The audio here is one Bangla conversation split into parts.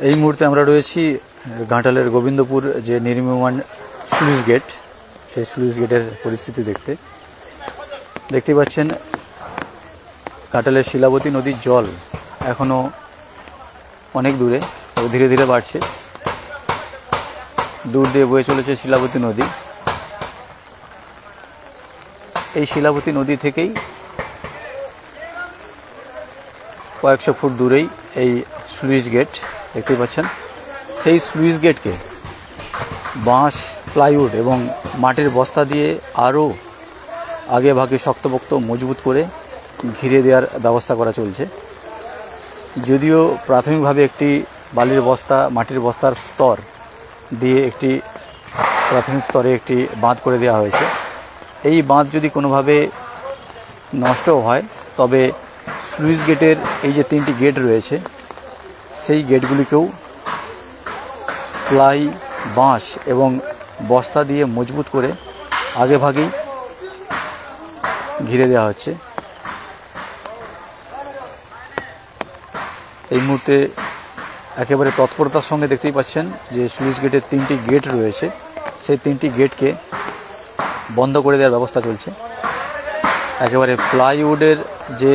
এই মুহূর্তে আমরা রয়েছি ঘাটালের গোবিন্দপুর যে নির্মীয়মান স্লুইস গেট, সেই স্লুইস গেটের পরিস্থিতি দেখতে পাচ্ছেন। ঘাটালের শিলাবতী নদীর জল এখনও অনেক দূরে ও ধীরে ধীরে বাড়ছে। দূর দিয়ে বয়ে চলেছে শিলাবতী নদী। এই শিলাবতী নদী থেকেই কয়েকশো ফুট দূরেই এই স্লুইস গেট দেখতে পাচ্ছেন। সেই স্লুইস গেটকে বাঁশ, প্লাইউড এবং মাটির বস্তা দিয়ে আরও আগে ভাগে শক্তপোক্ত মজবুত করে ঘিরে দেওয়ার ব্যবস্থা করা চলছে। যদিও প্রাথমিকভাবে একটি বালির বস্তা, মাটির বস্তার স্তর দিয়ে একটি প্রাথমিক স্তরে একটি বাঁধ করে দেওয়া হয়েছে। এই বাঁধ যদি কোনোভাবে নষ্ট হয় তবে স্লুইস গেটের এই যে 3টি গেট রয়েছে সেই গেটগুলিকেও প্লাই, বাঁশ এবং বস্তা দিয়ে মজবুত করে আগে ভাগেই ঘিরে দেওয়া হচ্ছে। এই মুহূর্তে একেবারে তৎপরতার সঙ্গে দেখতেই পাচ্ছেন যে স্লুইস গেটের 3টি গেট রয়েছে, সেই 3টি গেটকে বন্ধ করে দেওয়ার ব্যবস্থা চলছে। একেবারে প্লাইউডের যে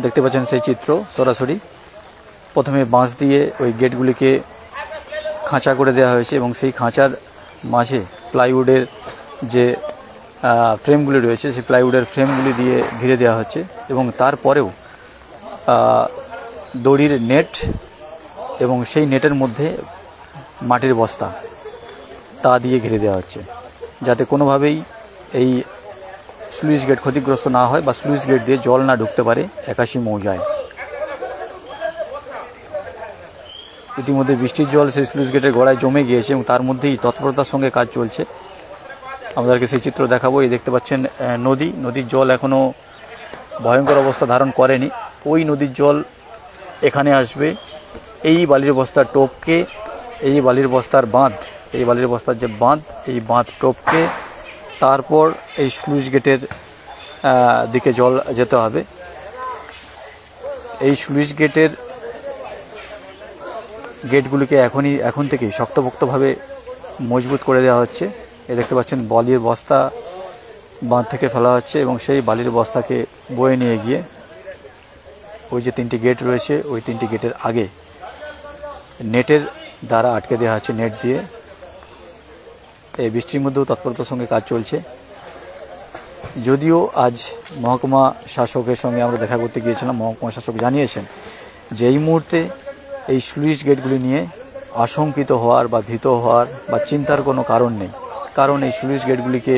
দেখতে পাচ্ছেন সেই চিত্র সরাসরি। প্রথমে বাঁশ দিয়ে ওই গেটগুলিকে খাঁচা করে দেওয়া হয়েছে এবং সেই খাঁচার মাঝে প্লাইউডের যে ফ্রেমগুলি রয়েছে সেই প্লাইউডের ফ্রেমগুলি দিয়ে ঘিরে দেওয়া হচ্ছে এবং তারপরেও দড়ির নেট এবং সেই নেটের মধ্যে মাটির বস্তা তা দিয়ে ঘিরে দেওয়া হচ্ছে, যাতে কোনোভাবেই এই স্লুইস গেট ক্ষতিগ্রস্ত না হয় বা স্লুইস গেট দিয়ে জল না ঢুকতে পারে 81 মৌজায়। ইতিমধ্যে বৃষ্টির জল সেই স্লুইস গেটের গোড়ায় জমে গিয়েছে এবং তার মধ্যেই তৎপরতার সঙ্গে কাজ চলছে। আমাদেরকে সেই চিত্র দেখাবো। এই দেখতে পাচ্ছেন নদীর জল এখনও ভয়ঙ্কর অবস্থা ধারণ করেনি। ওই নদীর জল এখানে আসবে এই বালির বস্তার টোপকে, এই বালির বস্তার বাঁধ, এই বালির বস্তার যে বাঁধ, এই বাঁধ টোপকে তারপর এই স্লুইস গেটের দিকে জল যেতে হবে। এই স্লুইস গেটগুলিকে এখন থেকেই শক্তপোক্তভাবে মজবুত করে দেওয়া হচ্ছে। এ দেখতে পাচ্ছেন বালির বস্তা বাঁধ থেকে ফেলা হচ্ছে এবং সেই বালির বস্তাকে বয়ে নিয়ে গিয়ে ওই যে 3টি গেট রয়েছে ওই 3টি গেটের আগে নেটের দ্বারা আটকে দেওয়া হচ্ছে, নেট দিয়ে। এই বৃষ্টির মধ্যেও তৎপরতার সঙ্গে কাজ চলছে। যদিও আজ মহকুমা শাসকের সঙ্গে আমরা দেখা করতে গিয়েছিলাম, মহকুমা শাসক জানিয়েছেন যে এই মুহূর্তে এই স্লুইস গেটগুলি নিয়ে আশঙ্কিত হওয়ার বা ভীত হওয়ার বা চিন্তার কোনো কারণ নেই, কারণ এই স্লুইস গেটগুলিকে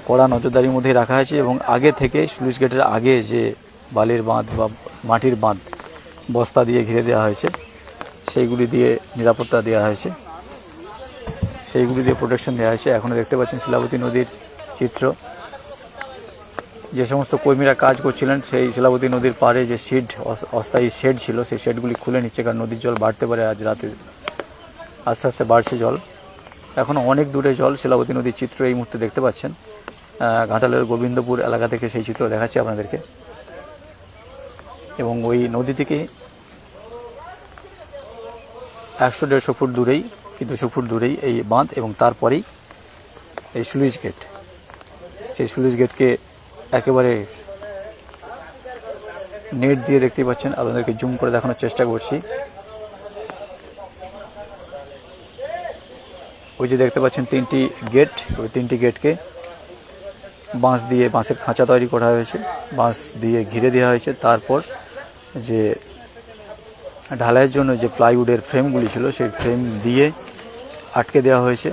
কড়া নজরদারির মধ্যে রাখা হয়েছে এবং আগে থেকে স্লুইস গেটের আগে যে বালির বাঁধ বা মাটির বাঁধ বস্তা দিয়ে ঘিরে দেওয়া হয়েছে সেইগুলি দিয়ে নিরাপত্তা দেওয়া হয়েছে, সেইগুলি দিয়ে প্রোটেকশন দেওয়া হয়েছে। এখনও দেখতে পাচ্ছেন শিলাবতী নদীর চিত্র। যে সমস্ত কর্মীরা কাজ করছিলেন সেই শিলাবতী নদীর পাড়ে যে অস্থায়ী শেড ছিল সেই শেডগুলি খুলে নিচ্ছে, কারণ নদীর জল বাড়তে পারে। আজ রাতে আস্তে আস্তে বাড়ছে জল, এখনও অনেক দূরে জল। শিলাবতী নদীর চিত্র এই মুহূর্তে দেখতে পাচ্ছেন। ঘাটালের গোবিন্দপুর এলাকা থেকে সেই চিত্র দেখাচ্ছি আপনাদেরকে। এবং ওই নদী থেকে 100-150 ফুট দূরেই, কি 200 ফুট দূরেই এই বাঁধ এবং তারপরেই এই স্লুইস গেট। সেই স্লুইস গেটকে একেবারে নেট দিয়ে দেখতে পাচ্ছেন, আপনাদেরকে জুম করে দেখানোর চেষ্টা করছি। ওই যে দেখতে পাচ্ছেন 3টি গেট, ওই 3টি গেটকে বাঁশ দিয়ে, বাঁশের খাঁচা তৈরি করা হয়েছে, বাঁশ দিয়ে ঘিরে দেওয়া হয়েছে। তারপর যে ঢালাইয়ের জন্য যে প্লাইউডের ফ্রেমগুলি ছিল সেই ফ্রেম দিয়ে আটকে দেওয়া হয়েছে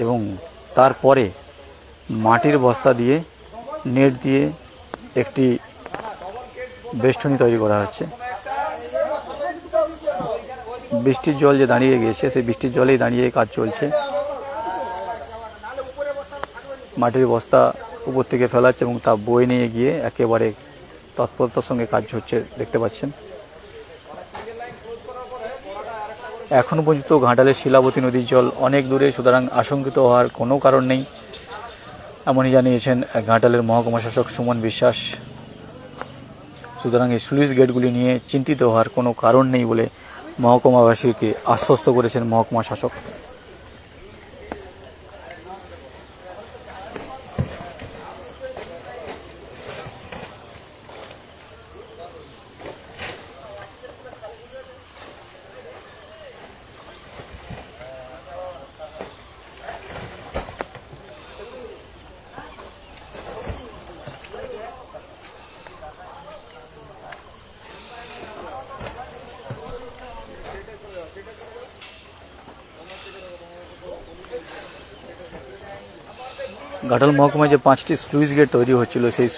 এবং তারপরে মাটির বস্তা দিয়ে নেট দিয়ে একটি বেষ্টনী তৈরি করা হচ্ছে। বৃষ্টির জল যে দাঁড়িয়ে গিয়েছে সেই বৃষ্টির জলেই দাঁড়িয়ে কাজ চলছে। মাটির বস্তা উপর থেকে ফেলা হচ্ছে এবং তা বয়ে নিয়ে গিয়ে একেবারে তৎপরতার সঙ্গে কাজ হচ্ছে দেখতে পাচ্ছেন। এখনও পর্যন্ত ঘাটালের শিলাবতী নদীর জল অনেক দূরে, সুতরাং আশঙ্কিত হওয়ার কোনো কারণ নেই। এমনই জানিয়েছেন ঘাটালের মহকুমা শাসক সুমন বিশ্বাস। সুতরাং এই স্লুইস গেটগুলি নিয়ে চিন্তিত হওয়ার কোনো কারণ নেই বলে মহকুমাবাসীকে আশ্বস্ত করেছেন মহকুমা শাসক। ঘাটাল মহকুমায় যে 5টি স্লুইস গেট তৈরি হচ্ছিল, সেই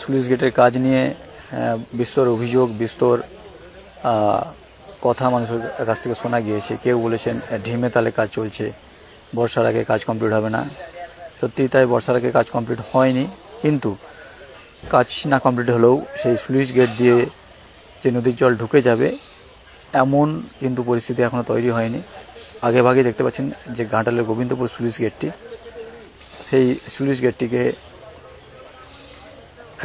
স্লুইস গেটের কাজ নিয়ে বিস্তর অভিযোগ, বিস্তর কথা মানুষের কাছ থেকে শোনা গিয়েছে। কেউ বলেছেন ঢিমে তালে কাজ চলছে, বর্ষার আগে কাজ কমপ্লিট হবে না। সত্যি তাই, বর্ষার আগে কাজ কমপ্লিট হয়নি, কিন্তু কাজ না কমপ্লিট হলেও সেই স্লুইস গেট দিয়ে যে নদীর জল ঢুকে যাবে এমন কিন্তু পরিস্থিতি এখনও তৈরি হয়নি। আগে ভাগে দেখতে পাচ্ছেন যে ঘাটালের গোবিন্দপুর স্লুইস গেটটি, সেই স্লুইস গেটটিকে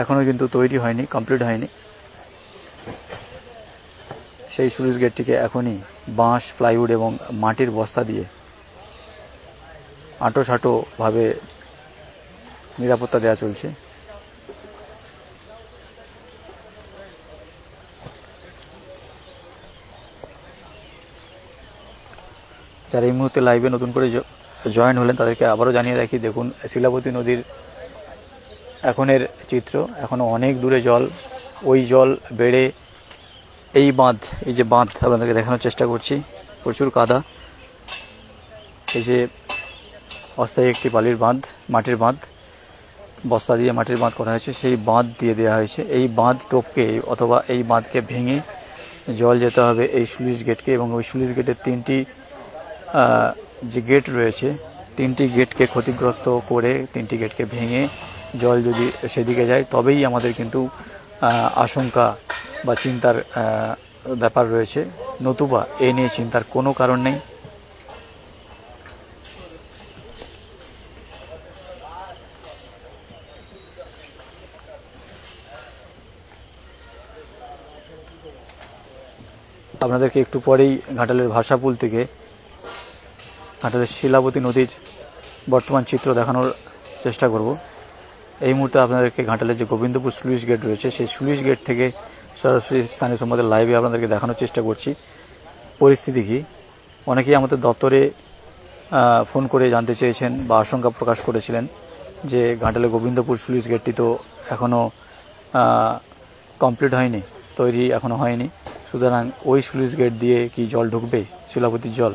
এখনও কিন্তু তৈরি হয়নি, কমপ্লিট হয়নি। সেই স্লুইস গেটটিকে এখনই বাঁশ, প্লাইউড এবং মাটির বস্তা দিয়ে আঁটোসাঁটোভাবে নিরাপত্তা দেওয়া চলছে। যারা এই মুহূর্তে লাইভে নতুন করে জয়েন হলেন তাদেরকে আবারও জানিয়ে রাখি, দেখুন শিলাবতী নদীর এখনের চিত্র। এখনও অনেক দূরে জল, ওই জল বেড়ে এই বাঁধ, এই যে বাঁধ আপনাদেরকে দেখানোর চেষ্টা করছি, প্রচুর কাদা। এই যে অস্থায়ী একটি বালির বাঁধ, মাটির বাঁধ, বস্তা দিয়ে মাটির বাঁধ করা হয়েছে, সেই বাঁধ দিয়ে দেওয়া হয়েছে। এই বাঁধ টপকে অথবা এই বাঁধকে ভেঙে জল যেতে হবে এই স্লুইস গেটকে, এবং ওই স্লুইস গেটের 3টি যে গেট রয়েছে, 3টি গেটকে ক্ষতিগ্রস্ত করে, 3টি গেটকে ভেঙে জল যদি সেদিকে যায় তবেই আমাদের কিন্তু আশঙ্কা বা চিন্তার ব্যাপার রয়েছে, নতুবা এ নিয়ে চিন্তার কোনো কারণ নেই। আপনাদেরকে একটু পরেই ঘাটালের ভাষাপুল থেকে ঘাটালের শিলাবতী নদীর বর্তমান চিত্র দেখানোর চেষ্টা করব। এই মুহূর্তে আপনাদেরকে ঘাটালের যে গোবিন্দপুর স্লুইস গেট রয়েছে, সেই স্লুইস গেট থেকে সরাসরি স্থানীয় সম্বাদের লাইভে আপনাদেরকে দেখানোর চেষ্টা করছি পরিস্থিতি কী। অনেকেই আমাদের দপ্তরে ফোন করে জানতে চেয়েছেন বা আশঙ্কা প্রকাশ করেছিলেন যে ঘাটালের গোবিন্দপুর স্লুইস গেটটি তো এখনও কমপ্লিট হয়নি, তৈরি এখনও হয়নি, সুতরাং ওই স্লুইস গেট দিয়ে কি জল ঢুকবে, শিলাবতীর জল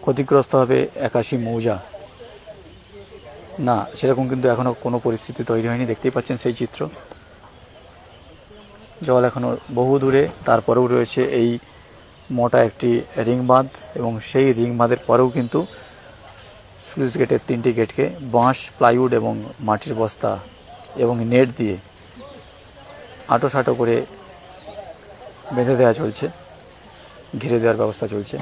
ক্ষতিগ্রস্ত হবে 81 মৌজা? না, সেরকম কিন্তু এখনও কোনো পরিস্থিতি তৈরি হয়নি। দেখতেই পাচ্ছেন সেই চিত্র, জল এখনও বহু দূরে। তারপরেও রয়েছে এই মোটা একটি রিং বাঁধ, এবং সেই রিং বাঁধের পরেও কিন্তু স্লুইস গেটের 3টি গেটকে বাঁশ, প্লাইউড এবং মাটির বস্তা এবং নেট দিয়ে আঁটোসাঁটো করে বেঁধে দেওয়া চলছে, ঘিরে দেওয়ার ব্যবস্থা চলছে।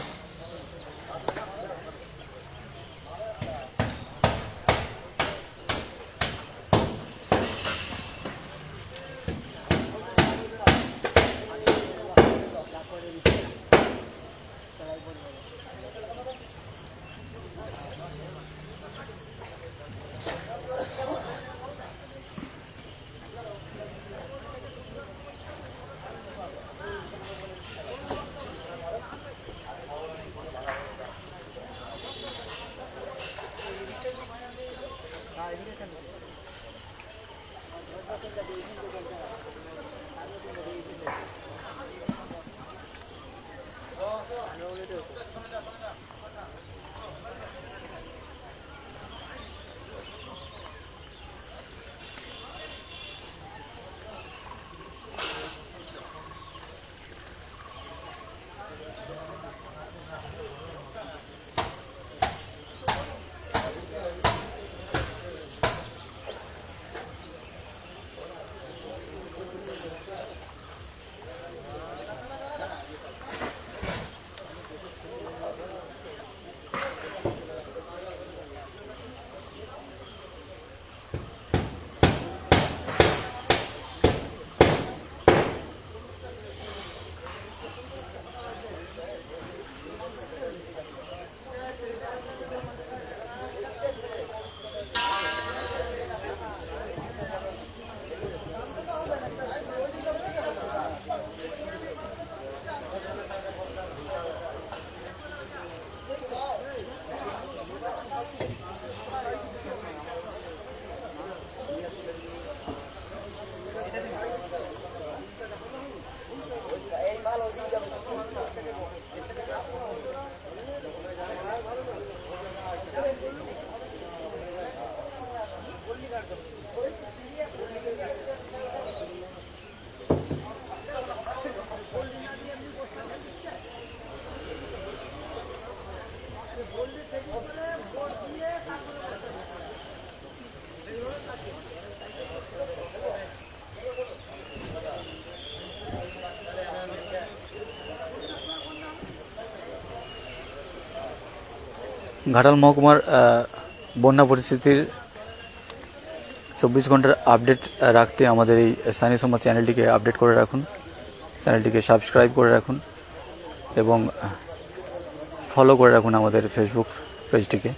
ঘাটাল মহকুমার বন্যা পরিস্থিতির 24 ঘন্টার আপডেট রাখতে আমাদের এই স্থানীয় সংবাদ চ্যানেলটিকে আপডেট করে রাখুন, চ্যানেলটিকে সাবস্ক্রাইব করে রাখুন এবং ফলো করে রাখুন আমাদের ফেসবুক পেজটিকে।